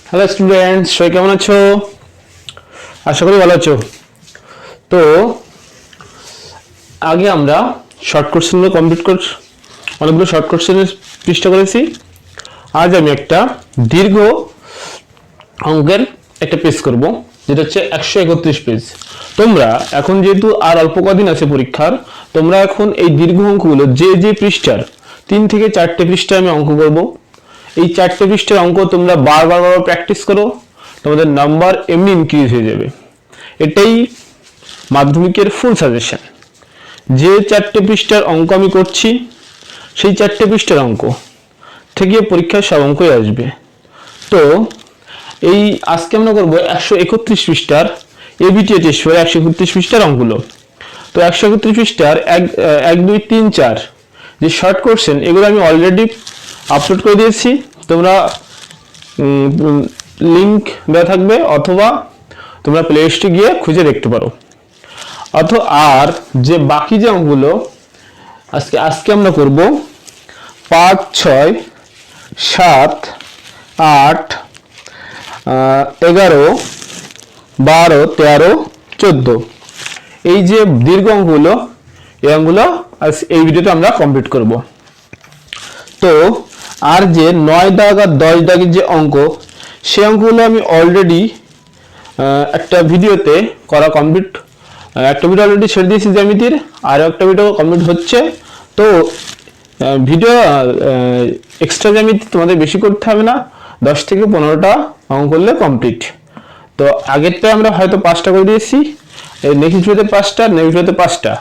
Hello students, সবাই কেমন আছো? আশা করি ভালো আছো। তো আগে আমরা শর্ট কোশ্চেনগুলো কমপ্লিট কর, অনেকগুলো শর্ট কোশ্চেনের পৃষ্ঠা করেছি। আজ আমি একটা দীর্ঘ অঙ্কের একটা পেজ করব, যেটা হচ্ছে 131 পেজ। তোমরা এখন যেহেতু আর অল্প কদিন আছে পরীক্ষার, তোমরা এখন এই দীর্ঘ অঙ্কগুলো যে পৃষ্ঠার 3 থেকে 4টে পৃষ্ঠা আমি অঙ্ক করব। এই 4টে পৃষ্ঠার অঙ্ক তোমরা বারবার প্র্যাকটিস করো, তোমাদের নাম্বার এমনি ইনক্রিজ হয়ে যাবে। এটাই মাধ্যমিকের ফুল সাজেশন। যে 4টে পৃষ্ঠার অঙ্ক আমি করছি, সেই 4টে পৃষ্ঠার অঙ্ক থেকে পরীক্ষার সব অঙ্কই আসবে। তো এই আজকে আমরা করবো 131 পৃষ্ঠার এবিটিএ টেস্ট পেপার 131 পৃষ্ঠার অঙ্কগুলো। তো 131 পৃষ্ঠার 1 2 3 4 যে শর্ট কোশ্চেন, এগুলো আমি অলরেডি আপলোড করে দিয়েছি। তোমরা লিংক দেওয়া থাকবে, অথবা তোমরা প্লে লিস্টে গিয়ে খুঁজে দেখতে পারো। আর যে বাকি যে অঙ্কগুলো আজকে আমরা করব 5 6 7 8 11 12 13 14, এই যে দীর্ঘ অঙ্কগুলো, এই অঙ্কগুলো এই ভিডিওতে আমরা কমপ্লিট করব। তো আর যে 9 দাগ আর 10 দাগের যে অঙ্ক, সেই অঙ্কগুলো আমি অলরেডি একটা ভিডিওতে করা কমপ্লিট, একটা ভিডিও অলরেডি ছেড়ে দিয়েছি জ্যামিতির, আর একটা ভিডিও কমপ্লিট হচ্ছে। তো ভিডিও এক্সট্রা জ্যামিতি তোমাদের বেশি করতে হবে না, 10 থেকে 15টা অঙ্ক করলে কমপ্লিট। তো আগেরটা আমরা হয়তো 5টা করে দিয়েছি, নেক্সট ভিডিওতে 5টা, নেক্সট ভিডিওতে 5টা।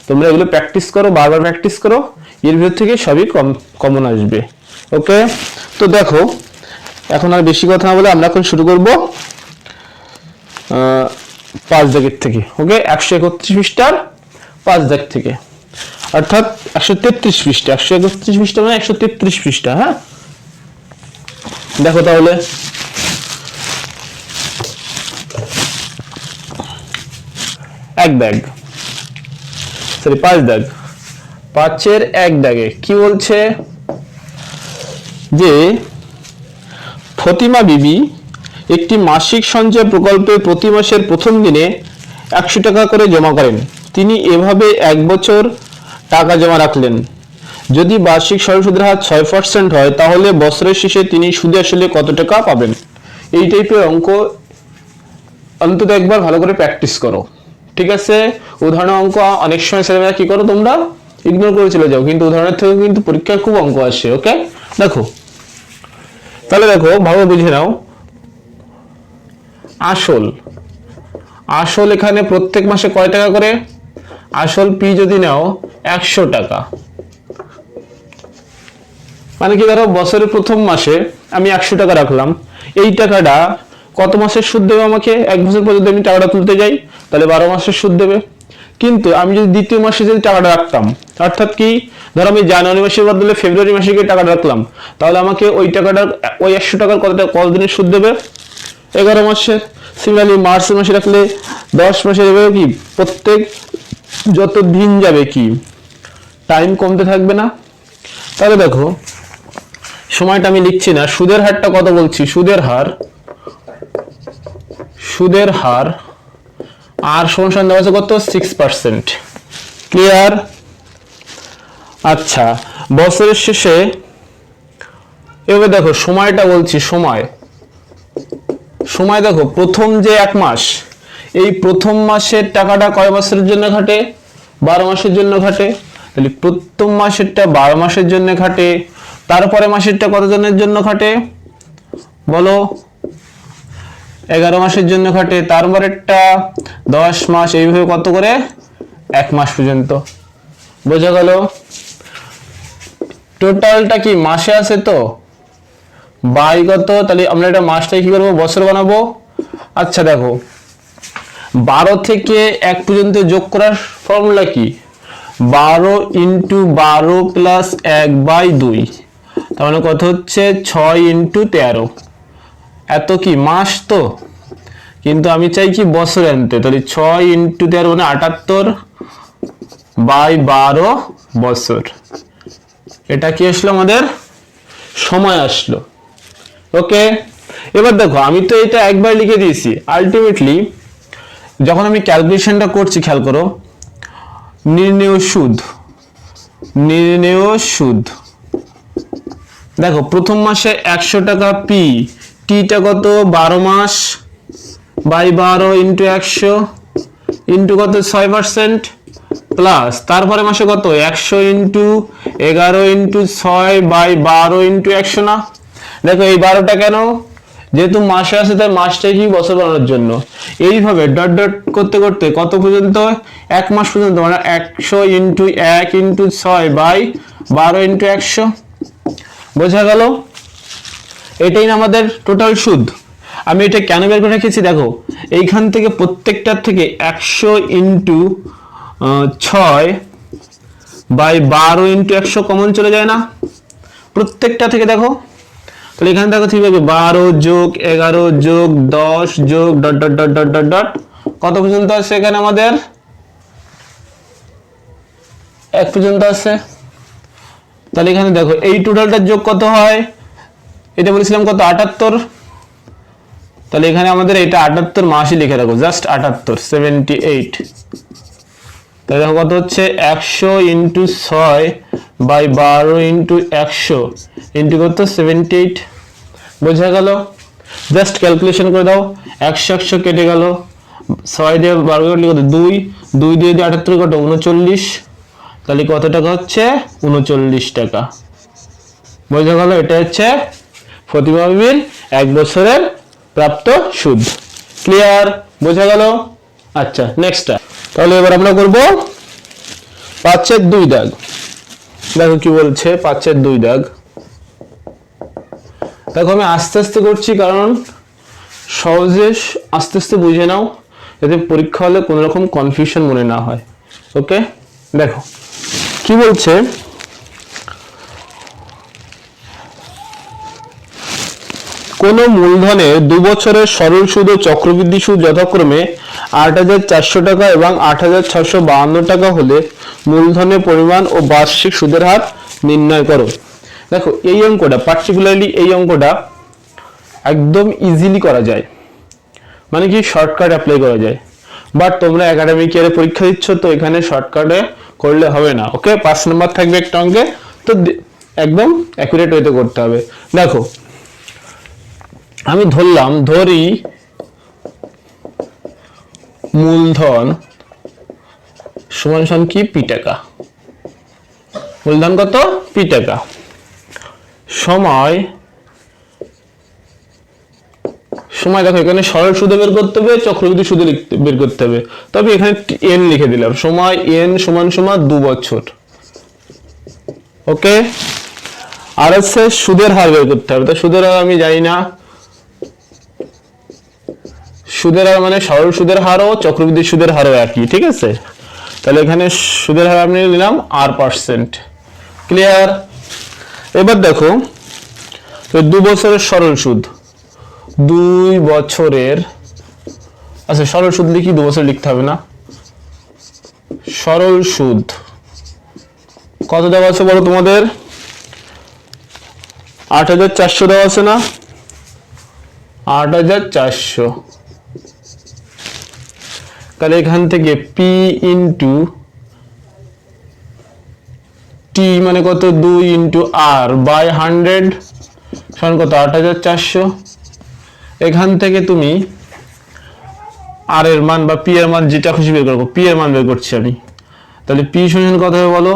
তোমরা এগুলো প্র্যাকটিস করো, বারবার প্র্যাকটিস করো, এর ভিতর থেকে সবই কমন আসবে। ওকে, তো দেখো এখন আর বেশি কথা না বলে আমরা এখন শুরু করব 5 দাগের থেকে। ওকে, 131 পৃষ্ঠার 5 দাগ থেকে, অর্থাৎ 133 পৃষ্ঠা। 131 পৃষ্ঠা মানে 133 পৃষ্ঠা। হ্যাঁ, দেখো তাহলে এক দাগ, সরি 5 দাগ, 5-এর 1 দাগে কি বলছে যে ফতিমা বিবি একটি মাসিক সঞ্চয় প্রকল্পে প্রতি মাসের প্রথম দিনে 100 টাকা করে জমা করেন। তিনি এভাবে 1 বছর টাকা জমা রাখলেন। যদি বার্ষিক সরল সুদের হার 6% হয়, তাহলে বছরের শেষে তিনি সুদে আসলে কত টাকা পাবেন? এই টাইপের অঙ্ক অন্তত একবার ভালো করে প্র্যাকটিস করো, ঠিক আছে? উদাহরণ অঙ্ক অনেক সময় ছেলেমেয়েরা কি করো, তোমরা ইগনোর করে চলে যাও, কিন্তু উদাহরণের থেকে কিন্তু পরীক্ষায় খুব অঙ্ক আসে। ওকে, দেখো তাহলে, দেখো ভালো বুঝে নাও। আসল এখানে প্রত্যেক মাসে কয় টাকা করে? আসল পি যদি নাও 100 টাকা, মানে কি, ধরো বছরের প্রথম মাসে আমি 100 টাকা রাখলাম। এই টাকাটা কত মাসের সুদ দেবে আমাকে? 1 বছর পর্যন্ত আমি টাকাটা তুলতে যাই, তাহলে 12 মাসের সুদ দেবে। কিন্তু আমি যদি দ্বিতীয় মাসে যদি টাকাটা রাখতাম, অর্থাৎ কি, ধরো আমি জানুয়ারি মাসের বদলে ফেব্রুয়ারি মাসে গিয়ে টাকাটা রাখলাম, তাহলে আমাকে ওই টাকাটার, ওই 100 টাকার কতদিনের সুদ দেবে? 11 মাসের। সিমিলারলি মার্চ মাসে রাখলে 10 মাসের এভাবে কি প্রত্যেক যত দিন যাবে কি টাইম কমতে থাকবে না? তাহলে দেখো সময়টা আমি লিখছি না, সুদের হারটা কত বলছি, সুদের হার আর সমান দেওয়া আছে কত? 6%। ক্লিয়ার? আচ্ছা, বছরের শেষে এবার দেখো সময়টা বলছি, সময় দেখো প্রথম যে 1 মাস, এই প্রথম মাসের টাকাটা কয় মাসের জন্য খাটে? 12 মাসের জন্য খাটে। তাহলে প্রথম মাসেরটা 12 মাসের জন্য খাটে, তারপরে মাসেরটা কত জনের জন্য খাটে বলো? 11 মাসের জন্য খাটে, তারপরেরটা 10 মাস, এইভাবে কত করে? 1 মাস পর্যন্ত। বোঝা গেল? টোটালটা কি মাসে আছে, তো বাই কত, তাহলে আমরা এটা মাসটাই কি করবো, বছর বানাবো। আচ্ছা দেখো, 12 থেকে 1 পর্যন্ত যোগ করার ফর্মুলা কি? 12 × 12 + 1/2, তার মানে কত হচ্ছে? 6 × 13। এত কি মাস তো, কিন্তু আমি চাই কি বছর আনতে, তাহলে 6 × 13 মানে 78/12 বছর। এটা কি আসলো? আমাদের সময় আসলো। ওকে, এবার দেখো আমি তো এটা একবার লিখে দিয়েছি, আলটিমেটলি যখন আমি ক্যালকুলেশনটা করছি খেয়াল করো, নির্ণেয় সুদ দেখো প্রথম মাসে 100 টাকা পি, টিটা কত 12 মাস বাই 12 ইন্টু 100 ইন্টু কত 6% প্লাস তারপরে মাসে কত 100 ইন্টু 11 ইন্টু 6 বাই 12 ইন্টু 100 না। দেখো এই 12টা কেন, যেহেতু মাসে আছে তাই মাসটাই কি বছর বানানোর জন্য। এইভাবে ডট ডট করতে করতে কত পর্যন্ত, 1 মাস পর্যন্ত, মানে 100 ইন্টু 1 ইন্টু 6 বাই 12 ইন্টু 100। বোঝা গেল? এটাই না আমাদের টোটাল সুদ। আমি এটা কেন বের করে রেখেছি দেখো, এইখান থেকে প্রত্যেকটার থেকে 100 ইন্টু 6 বাই 12 ইন্টু 100 কমন চলে যায় না প্রত্যেকটা থেকে। দেখো তাহলে এখানে দেখো ঠিক আছে 12 যোগ 11 যোগ 10 যোগ dot dot dot dot dot dot কত পর্যন্ত আছে এখানে আমাদের 1 পর্যন্ত আছে। তাহলে এখানে দেখো এই টোটালটার যোগ কত হয়, এটা বলেছিলাম কত 78। তাহলে এখানে আমাদের এটা 78 মাসই লিখে রাখো, জাস্ট 78 78। তাহলে দেখো কত হচ্ছে 100 ইন্টু 6 বাই 12 ইন্টু 100 ইন্টু কত 78। বোঝা গেল? জাস্ট ক্যালকুলেশন করে দাও, 100 100 কেটে গেল, 6 দিয়ে 12 কাটলে কত 2 2 দিয়ে 78 কত 39। তাহলে কত টাকা হচ্ছে 39 টাকা। বোঝা গেল? এটা হচ্ছে প্রতিমা বিবির 1 বছরের প্রাপ্ত সুদ। ক্লিয়ার? বোঝা গেল? আচ্ছা নেক্সটটা তাহলে এবার আমরা করব 5-2 দাগ। দেখো কি বলছে 5-2 দাগ। দেখো আমি আস্তে আস্তে করছি কারণ সহজে আস্তে আস্তে বুঝে নাও, যাতে পরীক্ষা হলে কোনো রকম কনফিউশন মনে না হয়। ওকে দেখো কি বলছে, কোন মূলধনের 2 বছরের সরল সুদ ও চক্রবৃদ্ধি সুদ যথাক্রমে 8,400 টাকা এবং 8,652 টাকা হলে মূলধনের পরিমাণ ও বার্ষিক সুদের হার নির্ণয় করো। দেখো এই অঙ্কটা পার্টিকুলারলি এই অঙ্কটা একদম ইজিলি করা যায়, মানে কি শর্টকাট অ্যাপ্লাই করা যায়। বাট তোমরা একাডেমিক ইয়ারে পরীক্ষা দিচ্ছ তো এখানে শর্টকাটে করলে হবে না। ওকে 5 নাম্বার থাকবে একটা অঙ্কে, তো একদম অ্যাকুরেট ওয়েতে করতে হবে। দেখো আমি ধরি মূলধন সমান সমান কি পি টাকা, মূলধন কত পি টাকা, সময় দেখো এখানে সরল সুদে বের করতে হবে, চক্রবৃদ্ধি সুদে বের করতে হবে, তবে এখানে এন লিখে দিলাম, সময় এন সমান সমান 2 বছর। ওকে আর হচ্ছে সুদের হার বের করতে হবে, তো সুদের হার আমি জানি না, সুদের হার মানে সরল সুদের হারও চক্রবৃদ্ধি সুদের হারও একই, ঠিক আছে। তাহলে এখানে সুদের হার আমি নিলাম R%। ক্লিয়ার? এবার দেখো 2 বছরের সরল সুদ, 2 বছরের, আচ্ছা সরল সুদ লিখি, 2 বছর লিখতে হবে না। সরল সুদ কত দেওয়া আছে বলো তোমাদের, 8,400 দেওয়া আছে না, 8,400। তাহলে এখান থেকে পি ইন্টু টি মানে কত 2 ইন্টু আর বাই 100 সমান কত 8,400। এখান থেকে তুমি আর এর মান বা পি এর মান যেটা খুশি বের করবো, পি এর মান বের করছি আমি। তাহলে পি সমান কত হবে বলো,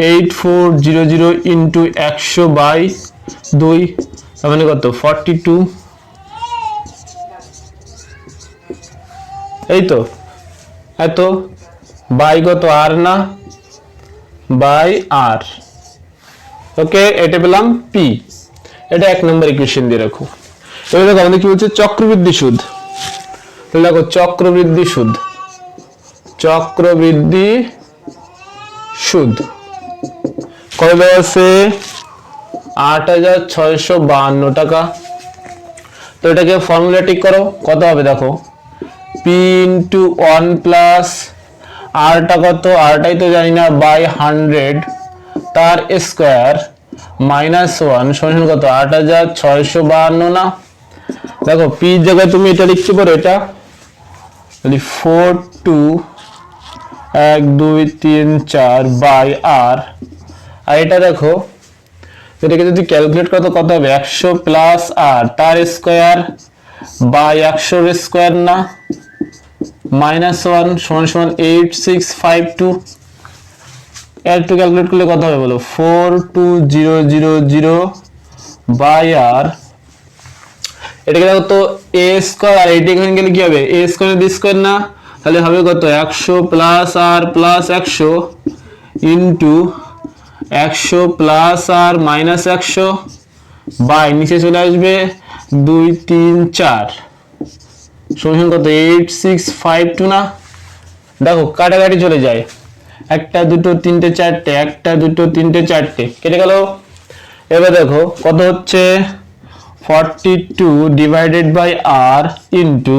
8400 ইন্টু 100 বাই 2 তার মানে কত 42। এই তো এত বাই কত আর না, বাই আর। ওকে এটা পেলাম পি, এটা 1 নম্বর ইকুয়েশন দিয়ে রাখো। এবার দেখো আমাদের কি বলছে চক্রবৃদ্ধি সুদ। তাহলে দেখো চক্রবৃদ্ধি সুদ কত দেওয়া আছে 8,652 টাকা। তো এটাকে ফর্মুলা ঠিক করো, কত হবে দেখো পি ইন্টু 1 প্লাস আরটা কত, আরটাই তো জানি না, বাই 100 তার স্কোয়ার মাইনাস ওয়ান সমান কত 8652 না। দেখো পি জায়গায় তুমি এটা লিখতে পারো, এটা 4 2 1 2 3 4 বাই আর। আর এটা দেখো এটাকে যদি ক্যালকুলেট করো তো কত হবে 100 প্লাস আর তার স্কয়ার বাই 100 এর স্কয়ার না, মাইনাস ওয়ান সমান সমান 8652। এর টু ক্যালকুলেট করলে কত হবে বলো 42000 বাই আর। এটাকে দেখো তো এ স্কয়ার আর এইটা এখানে গেলে কি হবে এ স্কয়ার বি স্কয়ার না, তাহলে হবে কত 100 plus R plus 100 into 100 plus R minus 100 by নিচে চলে আসবে 2 3 4 সমান কত 8652 না। দেখো কাটাকাটি চলে যায়, একটা দুটো তিনটে চারটে, একটা দুটো তিনটে চারটে কেটে গেল। এবার দেখো কত হচ্ছে 42 ডিভাইডেড বাই আর ইনটু,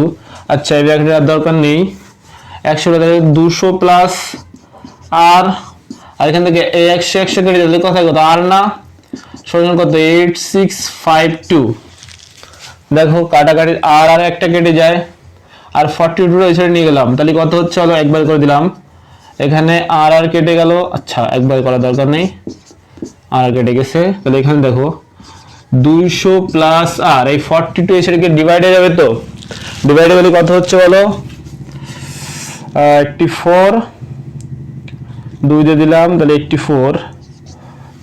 আচ্ছা এই ব্র্যাকেটের দরকার নেই, 100 200 প্লাস আর, আর এখান থেকে 100 কেটে দিলে কথা কত আর না, সমান কত 8652। দেখো কাটাকাটি আর আর একটা কেটে যায়, আর 42 এসে নিয়ে গেলাম, তাহলে কত হচ্ছে হলো একবার করে দিলাম, এখানে আর আর কেটে গেল, আচ্ছা একবার করা দরকার নেই, আর কেটে গেছে। তাহলে এখানে দেখো 200 প্লাস আর এই 42 এসে ডিভাইড হয়ে যাবে, তো ডিভাইড হলে কত হচ্ছে বলো 84 2 দিয়ে দিলাম, তাহলে 84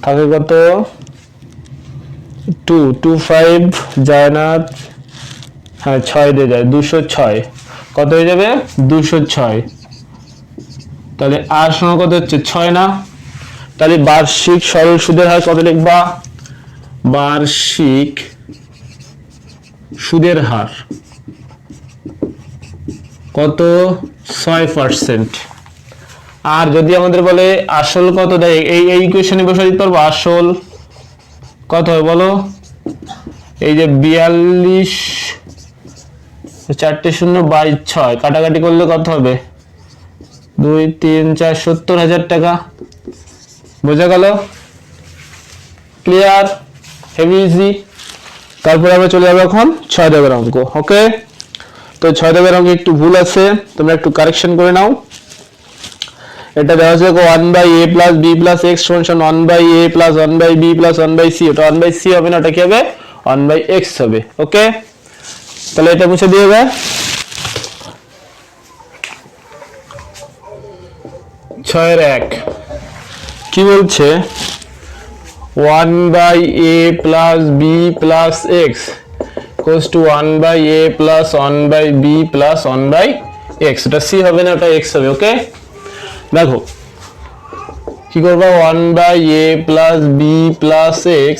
থাকে কত 2 2 5 যায় না, হ্যাঁ 6 দিয়ে যায় 206, কত হয়ে যাবে 206। তাহলে আর সমান কত হচ্ছে 6 না, তাহলে বার্ষিক সরল সুদের হার কত লিখবা, বার্ষিক সুদের হার কত 6%। আর যদি আমাদের বলে আসল কত দেয় এই ইকুয়েশনে বসে দিতে পারবো, আসল কত হয় বলো, এই যে 42 4 0 বাই 6 কাটাকাটি করলে কত হবে 2 3 4 70,000 টাকা। বোঝা গেল? ক্লিয়ার? Heavy easy. তারপরে আমরা চলে যাবো এখন 6 দাগের অঙ্ক। ওকে, তো 6 দাগের অঙ্কে একটু ভুল আছে, তোমরা একটু কারেকশন করে নাও। এটা দেওয়া আছে 1/a plus b plus x সমান 1/a plus 1/b plus 1/c, ওটা 1/c হবে না, ওটা কি হবে 1/x হবে। ওকে, তাহলে এটা মুছে দিয়ে দেবে। 6-1 কি বলছে 1/a plus b plus x equals to 1/a plus 1/b plus 1/x, এটা c হবে না, ওটা x হবে। ওকে, দেখো কি করবা 1/a plus b plus x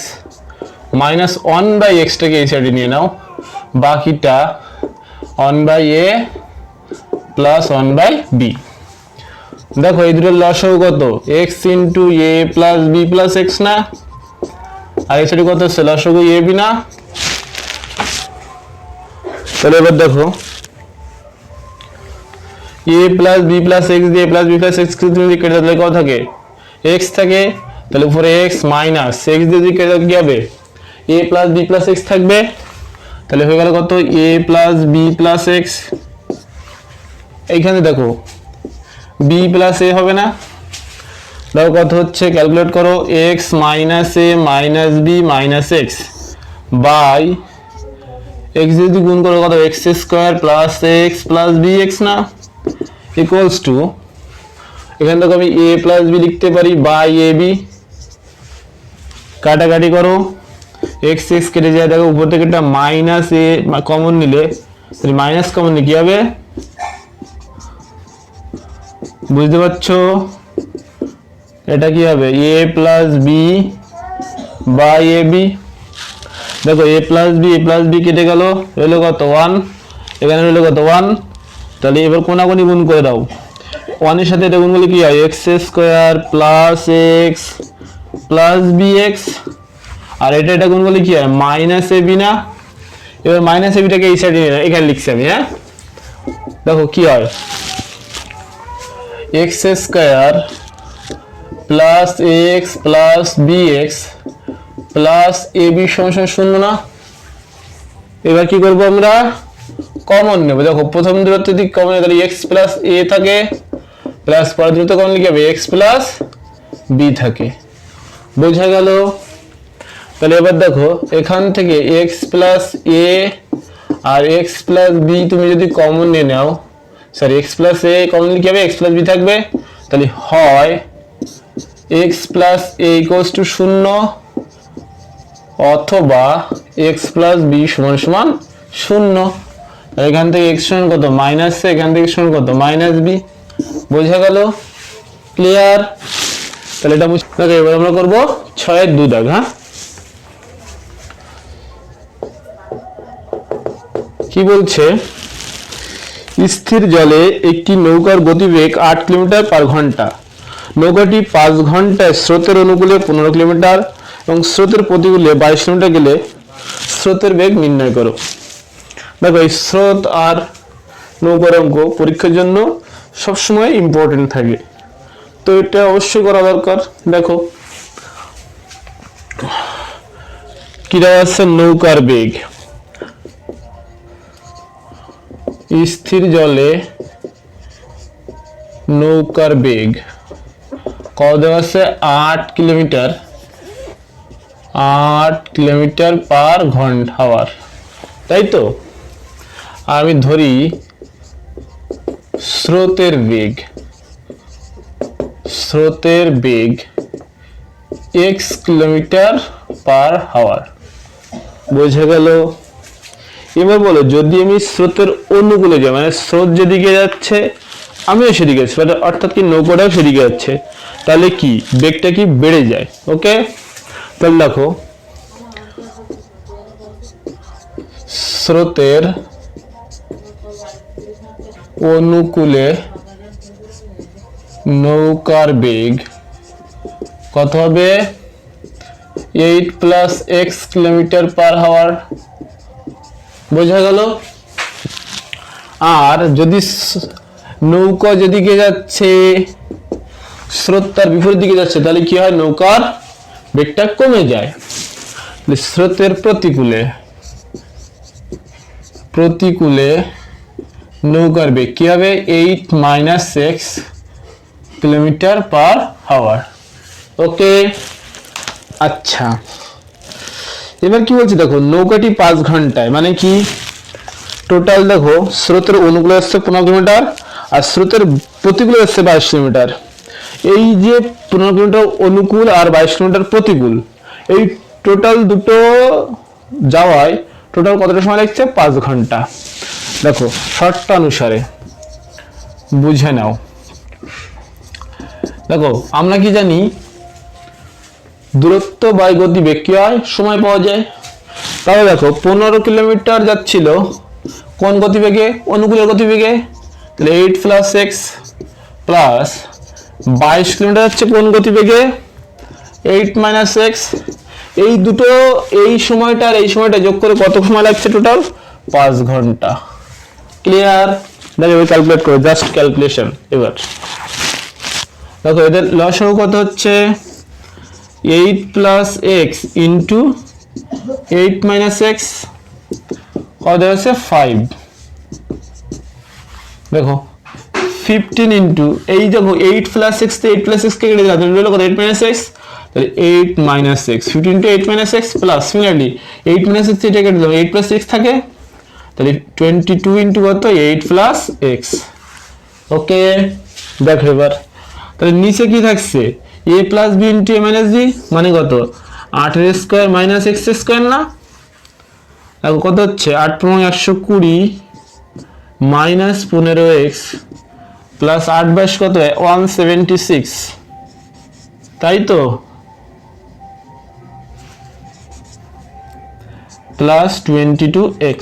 minus 1/x টাকে এই সাইডে নিয়ে নাও, বাকিটা 1/a প্লাস 1/b। দেখো এই দুটোর লসাগু কত x into a plus b plus x না, আর এই সাইডে কত হচ্ছে লসাগু a b না। তাহলে এবার দেখো a plus b plus x দিয়ে a plus b plus x তুমি যদি কেটে দিলে কত থাকে x থাকে, তাহলে উপরে x মাইনাস x দিয়ে যদি কেটে কি হবে a plus b plus x থাকবে, তাহলে হয়ে গেল কত a plus b plus x। এইখানে দেখো b প্লাস a হবে না, দেখো কত হচ্ছে ক্যালকুলেট করো x minus a minus b minus x by x যদি গুণ করো কত x square plus x plus bx না, ইকুয়ালস টু এখানে দেখো আমি a প্লাস b লিখতে পারি বাই ab, কাটাকাটি করো x x কেটে যায়, দেখো উপর থেকে একটা মাইনাস a কমন নিলে মাইনাস কমন নিলে কি হবে বুঝতে পারছো, এটা কি হবে a plus b by ab। দেখো a প্লাস b কেটে গেল, রইলো কত 1, এখানে রইলো কত 1, তাহলে এবার কোনাকুনি গুণ করে দাও, 1 এর সাথে এটা গুণ করলে কি হয় x square plus x plus bx, আর এটা গুণ করলে কি হয় মাইনাস ab না। এবার মাইনাস ab টাকে এই সাইডে নিয়ে এখানে লিখছি আমি, হ্যাঁ দেখো কি হয় x square plus x plus bx plus a b সমান শূন্য না? এবার কি করবো আমরা? কমন নেব। দেখো প্রথম দূরত্ব দিক কমন তাহলে এক্স প্লাস এ থাকে, প্লাস পরের দূরত্ব কমন লিখে হবে এক্স প্লাস বি থাকে। বোঝা গেল? তাহলে এবার দেখো এখান থেকে এক্স প্লাস এ আর এক্স প্লাস বি তুমি যদি কমন নিয়ে নাও, sorry x plus a common লিখে হবে এক্স প্লাস বি থাকবে, তাহলে হয় x plus A equals to শূন্য অথবা এক্স প্লাস বি সমান সমান শূন্য। এখান থেকে এক্স সমান কত? মাইনাস এ, এখান থেকে সমান কত? Minus B. বোঝা গেল? ক্লিয়ার? তাহলে এটা বুঝতে হবে। এবার আমরা করবো 6-এর 2 দাগ। হ্যাঁ, কি বলছে? স্থির জলে একটি নৌকার গতিবেগ 8 কিলোমিটার পার ঘন্টা। নৌকাটি 5 ঘন্টায় স্রোতের অনুকূলে 15 কিলোমিটার এবং স্রোতের প্রতিকূলে 22 কিলোমিটার গেলে স্রোতের বেগ নির্ণয় করো। দেখো এই স্রোত আর নৌকার অঙ্ক পরীক্ষার জন্য সবসময় ইম্পর্টেন্ট থাকে, তো এটা অবশ্যই করা দরকার। দেখো কি দেওয়া আছে? নৌকার বেগ, স্থির জলে নৌকার বেগ কত দেওয়া আছে? 8 কিলোমিটার, 8 কিলোমিটার পার ঘন্টা আওয়ার, তাই তো? আর আমি ধরি স্রোতের বেগ, স্রোতের বেগ x কিলোমিটার পার আওয়ার। বোঝা গেল? এবার বলো যদি আমি স্রোতের অনুকূলে যাই, মানে স্রোত যেদিকে যাচ্ছে আমিও সেদিকে যাচ্ছি, অর্থাৎ কি নৌকাটাও সেদিকে যাচ্ছে, তাহলে কি বেগটা কি বেড়ে যায়? ওকে, তাহলে দেখো স্রোতের অনুকূলে নৌকার বেগ কত হবে? 8 plus X kilometre per hour. বোঝা গেল? আর যদি নৌকা যেদিকে যাচ্ছে স্রোত তার বিপরীত দিকে যাচ্ছে, তাহলে কি হয়? নৌকার বেগটা কমে যায়। স্রোতের প্রতিকূলে, প্রতিকূলে নৌকার বেগ কি হবে? 8 minus x kilometre per hour. Okay, আচ্ছা এবার কি বলছি? দেখো নৌকাটি 5 ঘন্টায়, মানে কি টোটাল দেখো স্রোতের অনুকূলে আসছে 15 কিলোমিটার আর স্রোতের প্রতিকূলে আসছে 22 কিলোমিটার। এই যে 15 কিলোমিটার অনুকূল আর 22 কিলোমিটার প্রতিকূল, এই টোটাল দুটো যাওয়ায় টোটাল কতটা সময় লাগছে? 5 ঘন্টা। দেখো শর্ত অনুসারে বুঝে নাও। দেখো আমরা কি জানি? দূরত্ব বাই গতিবেগ কি হয়? সময় পাওয়া যায়। তাহলে দেখো 15 কিলোমিটার যাচ্ছিল কোন গতিবেগে? অনুকূলের গতিবেগে, তাহলে 8 প্লাস এক্স প্লাস 22 কিলোমিটার যাচ্ছে কোন গতিবেগে? 8 মাইনাস এক্স। এই দুটো এই সময়টা আর এই সময়টা যোগ করে কত সময় লাগছে? টোটাল 5 ঘন্টা। ক্লিয়ার? দেখো এবার ক্যালকুলেট করো, জাস্ট ক্যালকুলেশন। এবার দেখো এদের লসাগু কত হচ্ছে? 8 plus x into 8 minus x কত হচ্ছে? 5। দেখো 15 ইন্টু এই দেখো 8 প্লাস এক্স, 8 প্লাস এক্স কে কেটে যাবে, রইল কত? 8 মাইনাস এক্স। তাহলে 8 minus x, 15 into 8 minus x plus similarly 8 minus x এটা কেটে যাবে, 8 প্লাস এক্স থাকে, তাহলে 22 ইন্টু কত? 8 প্লাস এক্স। ওকে, দেখো এবার তাহলে নিচে কি থাকছে? a plus B into A minus B, মানে কত? 8 এর স্কোয়ার মাইনাস এক্স স্কোয়ার না? দেখো কত হচ্ছে? 8 × 120 মাইনাস 15 এক্স প্লাস 8 22 কত? 176, তাই তো? প্লাস 22x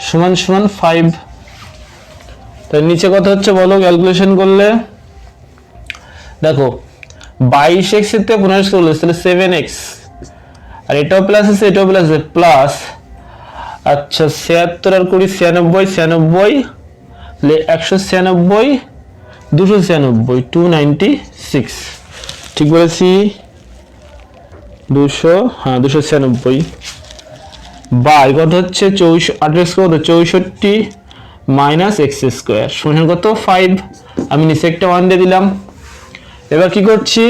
সমান সমান 5। তাই নিচে কত হচ্ছে বলো ক্যালকুলেশন করলে? দেখো 22x এর থেকে 15x করলে তাহলে 7x, আর এটাও প্লাস আছে এটাও প্লাস আছে, প্লাস আচ্ছা 76 আর 20 96, 96 তাহলে 196 296 296, ঠিক বলেছি? 296 বাই কত হচ্ছে 28 কত 64 মাইনাস এক্স স্কোয়ার সমান কত 5। আমি নিচে একটা 1 দিয়ে দিলাম। এবার কি করছি,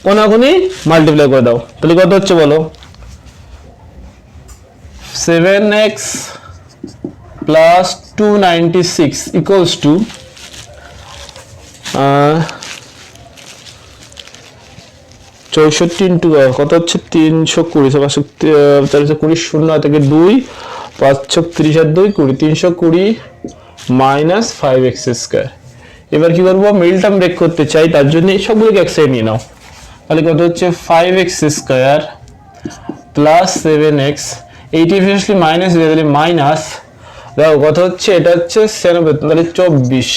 কোনাকুনি মাল্টিপ্লাই করে দাও, তাহলে কত হচ্ছে বলো, 7x plus 296 equals to 64 into কত হচ্ছে 320, 420 শূন্য থেকে 2 5 30 আর 2 20 320 মাইনাস 5x স্কোয়ার। এবার কি করবো, মিডল টার্ম ব্রেক করতে চাই, তার জন্য সবগুলোকে এক সাইড নিয়ে নাও। তাহলে কত হচ্ছে 5x স্কোয়ার প্লাস 7x, এইটি এফিসিয়েন্টলি মাইনাস দিয়ে দিলে মাইনাস, দেখো কত হচ্ছে, এটা হচ্ছে 96, তাহলে 24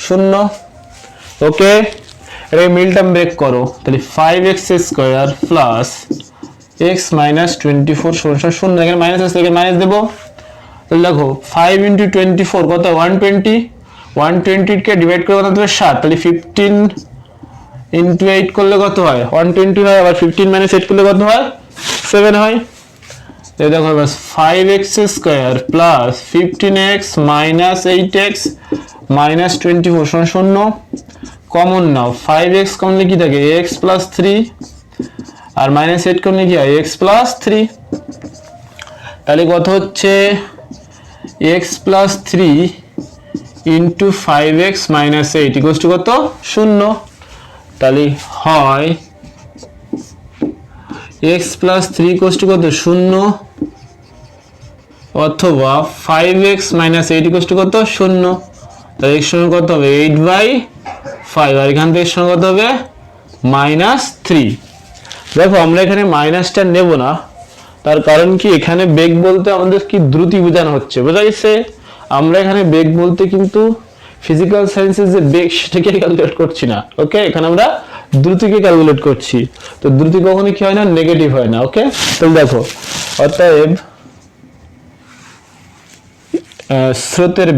শূন্য। ওকে, এটাকে মিডল টার্ম ব্রেক করো, তাহলে 5x square plus x minus 24 সমান শূন্য। এখানে মাইনাস আসলে এখানে মাইনাস দেবো, তাহলে দেখো 5 ইন্টু 24 কত 120, 120 কে ডিভাইড করে কত হবে 7, তাহলে 15 ইন্টু 8 করলে কত হয় 120 হয়, আবার 15 মাইনাস 8 করলে কত হয় 7 হয়। এই দেখো 5x square plus 15x minus 8x minus 24 সমান শূন্য। কমন নাও, 5x কমলে কি থাকে x প্লাস 3 আর মাইনাস 8 কমলে কি হয় x প্লাস 3। তাহলে কত হচ্ছে x plus 3 into 5x minus 8 equals to কত শূন্য। তাহলে হয় x প্লাস 3 ইকুয়ালস টু কত শূন্য, অথবা 5x মাইনাস 8 ইকুয়ালস টু কত শূন্য। তাহলে x সমান কত হবে 8/5, আর এখান থেকে সমান কত হবে -3। দেখো আমরা এখানে মাইনাসটা নেব না, তার কারণ কি এখানে বেগ বলতে আমাদের কি দ্রুতি বোঝানো হচ্ছে, বোঝা গেছে। আমরা এখানে বেগ বলতে কিন্তু ফিজিক্যাল সায়েন্সের যে বেগ সেটাকে ক্যালকুলেট করছি না। ওকে, এখানে আমরা দ্রুতিকে ক্যালকুলেট করছি। তো দ্রুতি কখনো কি হয় না, নেগেটিভ হয় না। ওকে, তাহলে দেখো অতএব স্রোতের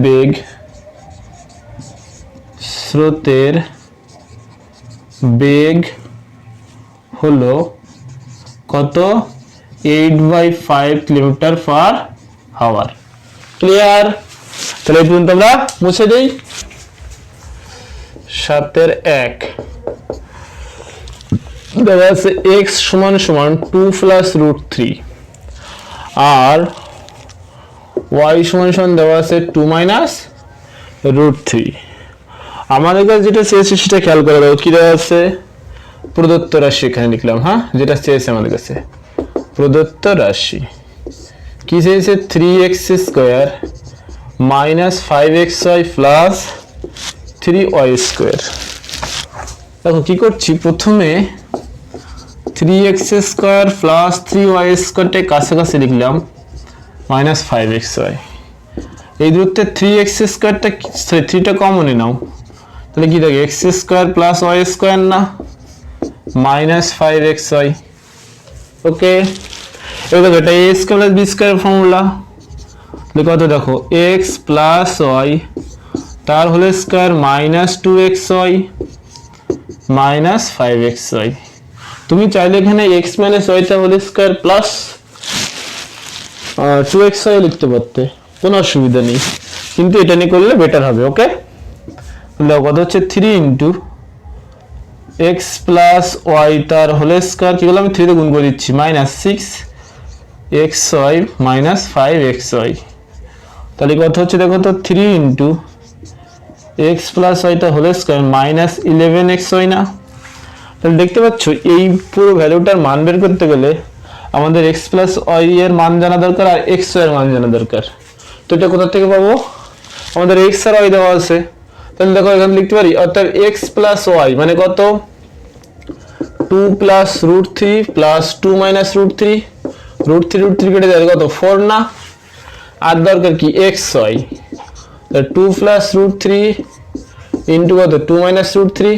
বেগ হলো কত 8/5 কিলোমিটার পার আওয়ার। ক্লিয়ার? তাহলে এই পর্যন্ত আমরা মুছে দেই। 7/1 দেওয়া আছে x সমান সমান 2 প্লাস √3 আর y সমান সমান দেওয়া আছে 2 মাইনাস √3। আমাদের কাছে যেটা চেয়েছে সেটা খেয়াল করে দাও, কি দেওয়া আছে প্রদত্ত রাশি, এখানে লিখলাম। হ্যাঁ, যেটা চেয়েছে আমাদের কাছে প্রদত্ত রাশি কি চেয়েছে 3x square minus 5xy plus 3y square. দেখো কি করছি, প্রথমে 3x স্কোয়ার প্লাস 3y স্কোয়ারটা কাছাকাছি লিখলাম মাইনাস 5xy। এই দূরত্বে 3x স্কোয়ারটা 3টা কমনে নাও, তাহলে কি থাকে x square plus y square না মাইনাস 5xy। ওকে, এবার দেখো এটা a square plus b square formula, কত দেখো x প্লাস y তার whole square minus 2xy minus 5xy। তুমি চাইলে এখানে x মাইনাস y টা হোল স্কোয়ার প্লাস 2xy লিখতে পারতে, কোনো অসুবিধা নেই, কিন্তু এটা নিয়ে করলে বেটার হবে। ওকে, দেখো কত হচ্ছে 3 ইন্টু x প্লাস y তার হোল স্কোয়ার, কি বললাম আমি 3 তে গুণ করে দিচ্ছি, মাইনাস 6xy মাইনাস 5xy। তাহলে কত হচ্ছে দেখো তো 3 ইন্টু x প্লাস y টা হোল স্কোয়ার মাইনাস 11xy না। তাহলে দেখতে পাচ্ছ এই পুরো ভ্যালুটার মান বের করতে গেলে আমাদের x প্লাস y এর মান জানা দরকার আর x এর মান জানা দরকার। তো এটা কোথা থেকে পাবো, আমাদের x আর y দেওয়া আছে, তাহলে দেখো এখানে লিখতে পারি অর্থাৎ x প্লাস y মানে কত 2 প্লাস √3 প্লাস 2 মাইনাস √3, √3 কেটে যায় কত 4 না, আর দরকার কি xy, 2 প্লাস √3 ইন্টু কত 2 মাইনাস √3,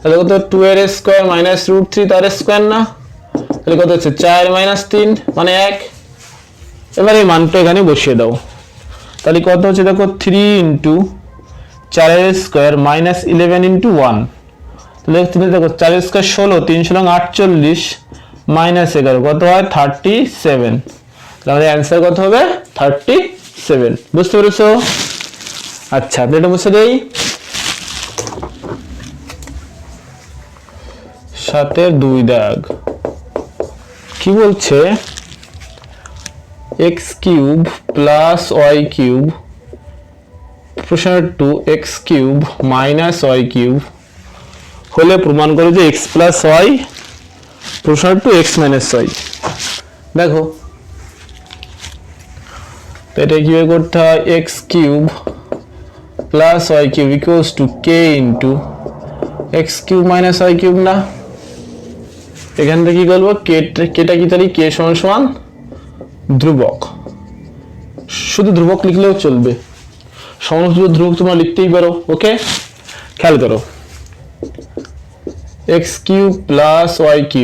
তাহলে কত 2 এর স্কোয়ার মাইনাস √3 তার স্কোয়ার না, তাহলে কত হচ্ছে 4 মাইনাস 3 মানে 1। এবার এই মানটা এখানে বসিয়ে দাও, তাহলে কত হচ্ছে দেখো 3 ইন্টু 4 এর স্কোয়ার মাইনাস 11 ইন্টু 1, তাহলে দেখো 4 স্কয়ার 16, 3 × 48 মাইনাস 11 কত হয় 37। তাহলে অ্যান্সার কত হবে 37। বুঝতে পেরেছো? আচ্ছা এটা মুছে দেই। 7 2 দাগ কি বলছে, x³ + y³ প্রশ্ন 2 x³ - y³ হলে প্রমাণ করে যে x + y প্রশ্ন 2 x - y। দেখো এটা কিভাবে করতে হয়, x³ + y³ = k * x³ - y³ না, এখান থেকে কি করবো, কেটা কি তাহলে k সমান ধ্রুবক, শুধু ধ্রুবক লিখলেও চলবে, সমস্ত ধ্রুবক তোমরা লিখতেই পারো। ওকে খেয়াল করো, x³ + y³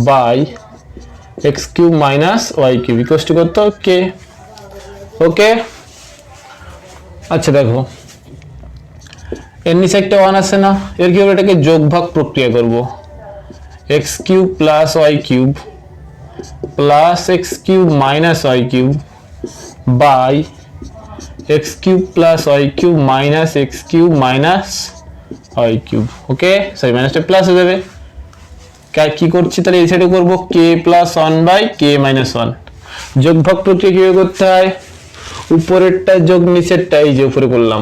/ x³ - y³ = কত k। ওকে আচ্ছা দেখো এর নিচে একটা 1 আছে না, এর কি হবে, এটাকে যোগ ভাগ প্রক্রিয়া করব, x³ + y³ + x³ - y³ / x³ + y³ - x³ - y³। ওকে সরি মাইনাসটা প্লাস হয়ে যাবে, কি করছি তাহলে এই সাইডে করব k + 1 / k - 1। যোগ ভাগ প্রক্রিয়া কিভাবে করতে হয়, উপরেরটা যোগ নিচেরটা এই যে উপরে করলাম,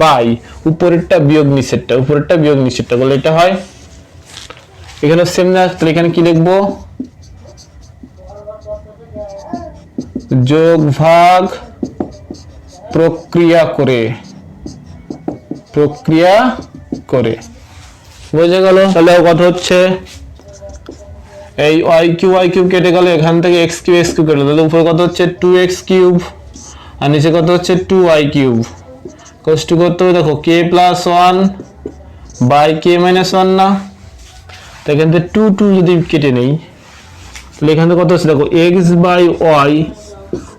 বাই উপরেরটা বিয়োগ নিচেরটা, উপরেরটা বিয়োগ নিচেরটা করলে এটা হয়। এখানে সেম না, তাহলে এখানে কি লিখবো, যোগ ভাগ প্রক্রিয়া করে বুঝে গেল। তাহলে কত হচ্ছে, এই y³ কেটে গেল, এখান থেকে x³ কেটে, তাহলে উপরে কত হচ্ছে 2x³ আর নিচে কত হচ্ছে 2y³ কষ্ট করতে হবে, দেখো k + 1 / k - 1 না, তো এখান থেকে 2 2 যদি কেটে নেই তাহলে এখান থেকে কত হচ্ছে, দেখো x/y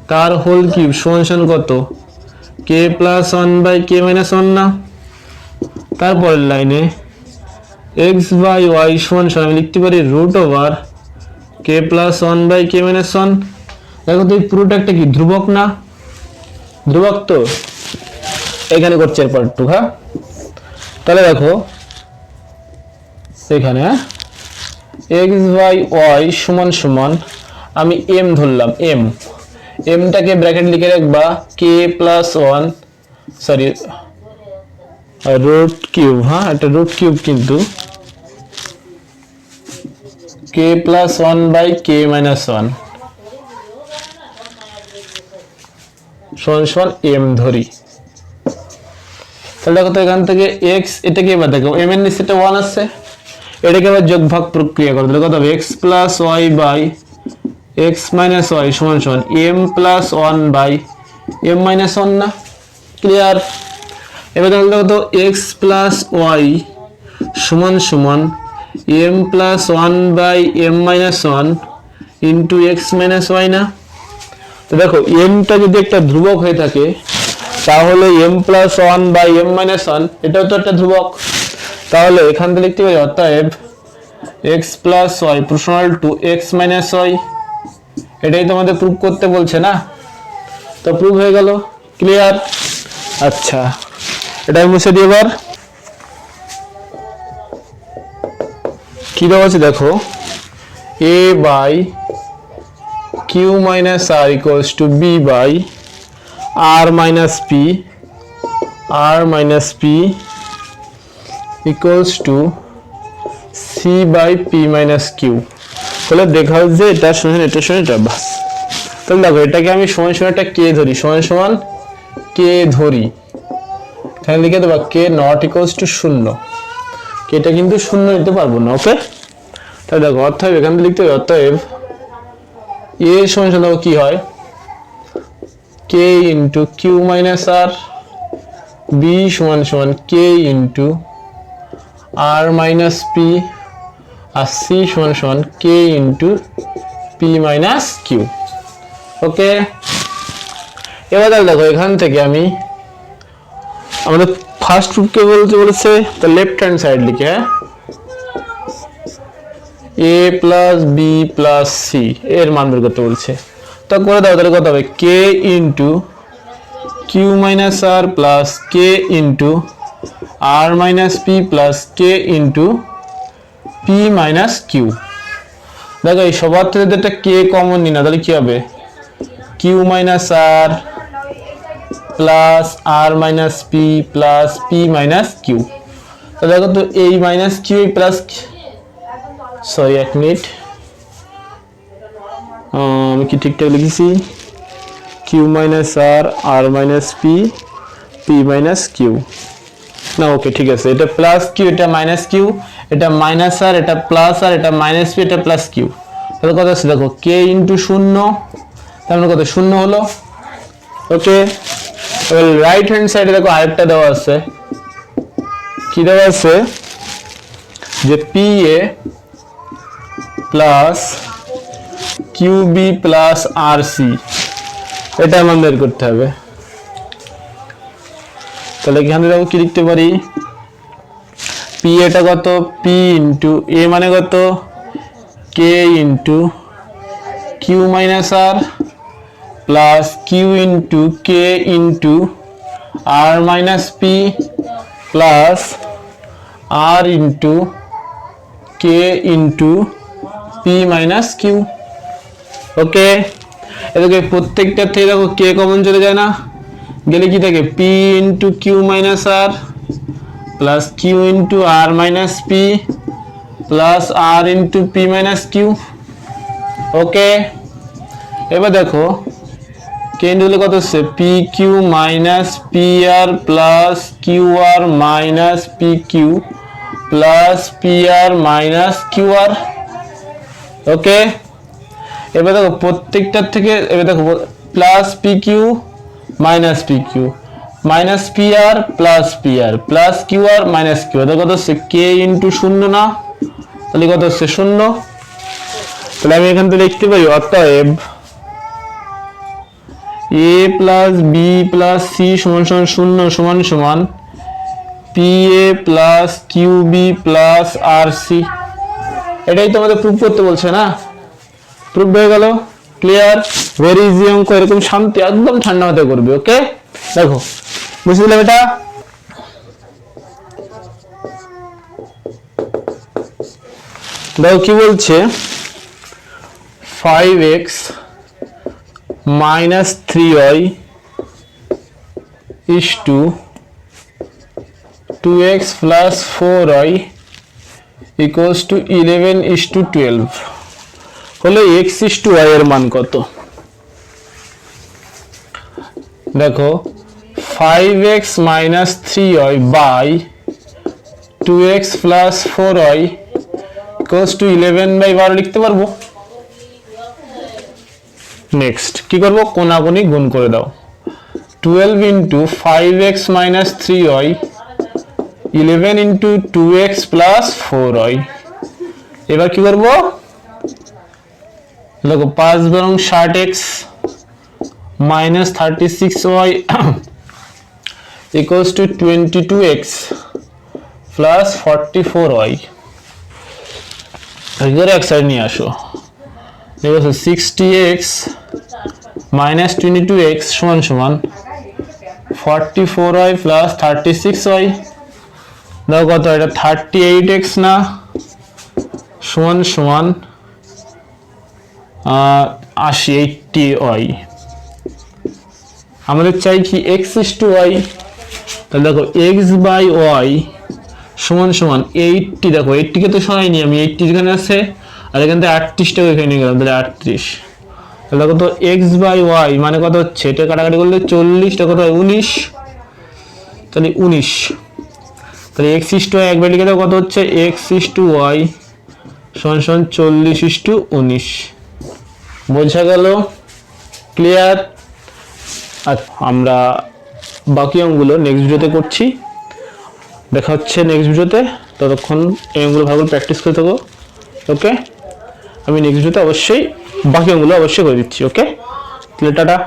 তার হোল কিউব সমান কত k + 1 / k - 1 না, তারপরের লাইনে x/y সমান আমি লিখতে পারি √k + 1 / k - 1। দেখো তো এই পুরোটা একটা কি ধ্রুবক না, ধ্রুবক তো এখানে করছে এরপর একটু। হ্যাঁ তাহলে দেখো এখানে x/y সমান আমি m ধরলাম, mটাকে ব্র্যাকেট লিখে রাখবা k + 1 সরি √3, হ্যাঁ এটা √3 কিন্তু k + 1 / k - 1 সমান m ধরি। তাহলে দেখো তো এখান থেকে x, এটাকে এবার দেখো m এর নিচে 1 আছে, এটাকে আবার যোগ ভাগ প্রক্রিয়া করতে কত হবে, x + y / x - y সমান m + 1 / m - 1 না, ক্লিয়ার। এবার দেখো তো x + y সমান m + 1 / m - 1 x - y না, তো দেখো m টা যদি একটা ধ্রুবক হয়ে থাকে তাহলে m + 1 / m - 1 এটাও তো একটা ধ্রুবক, তাহলে এখান থেকে লিখতে পারি অতএব x + y = x - y, এটাই তো আমাদের প্রুফ করতে বলছে না, তো প্রুফ হয়ে গেল, ক্লিয়ার। আচ্ছা এটা মুছে দিই। এবার কি দেওয়া আছে দেখো, a/q - r = b/r - p = c/p - q হলে দেখা হচ্ছে এটা সমান এটা বাস। তাহলে দেখো এটাকে আমি সমান একটা k ধরি, সমান k ধরি, এখানে লিখে দেবা k ≠ 0, কেটা কিন্তু 0 নিতে পারবো না। ওকে তাহলে দেখো অতএব এখান থেকে লিখতে হবে অতএব a সমান দেখো কি হয় k * q - r, b সমান k * r - p আর c সমান k * p - q। ওকে এবার দেখো এখান থেকে আমি আমাদের ফার্স্ট রুটকে বলেছে তো লেফট হ্যান্ড সাইড লিখে, হ্যাঁ এ প্লাস বি প্লাস সি এর মান বের করতে বলছে। তো করে দাও, তাহলে কত হবে কে into q minus r plus কে into r minus p plus কে ইন্টু পি মাইনাস কিউ। দেখো এই সবার থেকে একটা কে কমন নি না, তাহলে কি হবে কিউ মাইনাস আর প্লাস আর minus p plus p minus q. তো দেখো তো এই মাইনাস কিউ প্লাস, সরি এক মিনিট, আমি কি ঠিকঠাক লিখেছি, q minus r r minus p p minus q না, ওকে ঠিক আছে, এটা প্লাস কিউ এটা মাইনাস কিউ, এটা মাইনাস আর এটা প্লাস আর এটা মাইনাস পি এটা প্লাস কিউ। তাহলে কত আছে দেখো কে ইন্টু শূন্য, তার মানে কত শূন্য হলো। ওকে, এবার রাইট হ্যান্ড সাইডে দেখো আরেকটা দেওয়া আছে, কি দেওয়া আছে যে P A plus Q B plus R C, এটা আমাদের বের করতে হবে। তাহলে এখানে দেখো কি লিখতে পারি, পি এটা কত পি ইন্টু এ মানে কত কে into q minus r plus q into k into r minus p plus r into k into p minus q. ওকে, এদিকে প্রত্যেকটা থেকে দেখো কে কমন চলে যায় না, গেলে কি থাকে p into q minus r plus q into r minus p plus r into p minus q. Okay, এবার দেখো কে ইন্টু হলে কত হচ্ছে p q minus p r plus q r minus p q plus p r minus q r. Okay, এবার দেখো প্রত্যেকটার থেকে এবার দেখো plus p q minus p q minus p r plus q r minus q, কত হচ্ছে কে into শূন্য না, তাহলে কত হচ্ছে শূন্য। তাহলে আমি এখান থেকে লিখতে পারি অতএব A plus B plus C সমান সমান শূন্য সমান সমান P A plus Q B plus R C. এটাই তো আমাদের প্রুফ করতে বলছে না, প্রুফ হয়ে গেল। ক্লিয়ার, ভেরি ইজি অঙ্ক, এরকম শান্তি একদম ঠান্ডা মাথায় করবে। ওকে, দেখো বুঝে দিলাম এটা। দেখো কি বলছে 5x minus 3y is to 2x plus 4y equals to 11 is to 12 হলে x is to y এর মান কত। দেখো 5x minus 3y by 2x plus 4y equals to 11 by 12 লিখতে পারবো। নেক্সট কি করব, কোনাকুনি গুণ করে দাও, 12 into 5x minus 3y 11 into 2x plus 4y। এবার কি করব, দেখো 5 বরং 60x minus 36y equals to 22x plus 44y। এগুলো এক সাইড নিয়ে আসো, দেখো 60x মাইনাস 22x সমান সমান 44y প্লাস 36y। দেখো কত এটা 38x না, সমান সমান 80y। আমাদের চাই কি x is to y, তাহলে দেখো x by y সমান সমান 80, দেখো 80 কে তো সরাইনি আমি, 80 যেখানে আছে আর এখান থেকে 38 টাকা এখানে নিয়ে গেলাম, তাহলে 38। তাহলে কত x by y মানে কত হচ্ছে, এটা কাটাকাটি করলে 40, টাকা কত হয় 19, তাহলে 19। তাহলে x is to y একবার লিখে দাও, কত হচ্ছে x is to y সমান সমান 40 is to 19। বোঝা গেল? ক্লিয়ার? আচ্ছা, আমরা বাকি অঙ্কগুলো নেক্সট ভিডিওতে করছি, দেখা হচ্ছে নেক্সট ভিডিওতে। ততক্ষণ এই অঙ্কগুলো ভালো করে প্র্যাকটিস করে থাকো। ওকে, আমি নেক্সট ভিডিওতে অবশ্যই বাকি অঙ্কগুলো অবশ্যই করে দিচ্ছি। ওকে, তাহলে টাটা।